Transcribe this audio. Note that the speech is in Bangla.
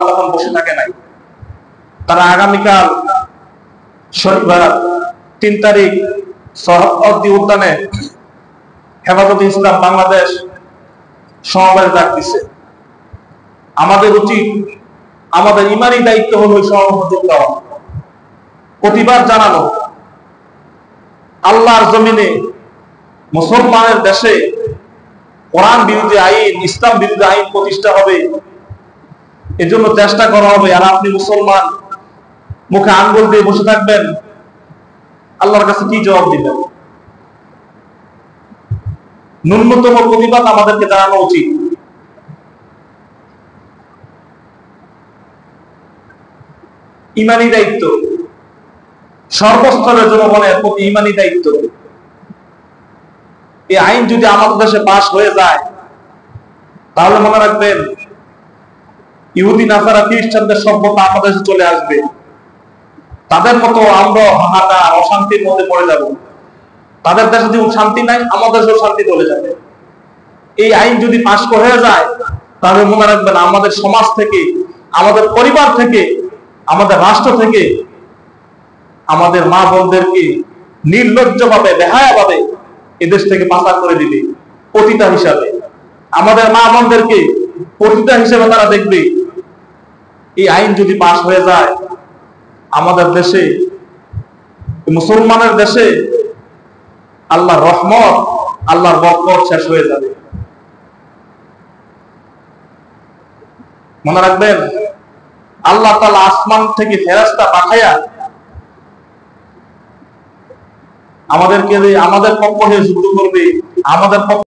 তখন বসে থাকে নাই। তারা আগামীকাল শনিবার ৩ তারিখ সহবর্তী উদ্যানে হেফাজতে ইসলাম বাংলাদেশ সমাবেশ ডাক দিচ্ছে। আমাদের উচিত, আমাদের ইমানি দায়িত্ব হলো সমাবেশে যোগ দেওয়া, প্রতিবাদ জানানো। আল্লাহর জমিনে মুসলমানের দেশে কোরআন বিরোধী আইন, ইসলাম বিরোধী আইন প্রতিষ্ঠা হবে, এজন্য চেষ্টা করা হবে। আর আপনি মুসলমান মুখে আঙ্গুল দিয়ে বসে থাকবেন, আল্লাহর কাছে কি জবাব দিবেন? ন্যূনতম প্রতিবাদ আমাদেরকে জানানো উচিত। ইমানি দায়িত্ব, সর্বস্তরের জনগণের প্রতি ইমানি দায়িত্ব। এই আইন যদি আমাদের দেশে পাশ হয়ে যায়, তাহলে মনে রাখবেন ইহুদি নাসারা খ্রিস্টানদের সভ্যতা আমাদের দেশে চলে আসবে। তাদের মতো আমরা হাহাকার অশান্তির মধ্যে পড়ে যাব। তাদের দেশে যেমন শান্তি নাই, আমাদের দেশেও শান্তি চলে যাবে। এই আইন যদি পাশ হয়ে যায়, তাহলে মনে রাখবেন আমাদের সমাজ থেকে, আমাদের পরিবার থেকে, আমাদের রাষ্ট্র থেকে আমাদের মা বোনদেরকে নির্লজ্জভাবে, বেহায়াভাবে এদেশ থেকে পাচার করে দিবে পতিতা হিসাবে। আমাদের মা বোনদেরকে পতিতা হিসেবে তারা দেখবে। এই আইন যদি পাশ হয়ে যায়, আমাদের দেশে, মুসলমানের দেশে আল্লাহর রহমত, আল্লাহর বরকত শেষ হয়ে যাবে। মনে রাখবেন আল্লাহ তাআলা আসমান থেকে ফেরেশতা পাঠায়া আমাদেরকে আমাদের পক্ষ হয়ে যুদ্ধ করবে, আমাদের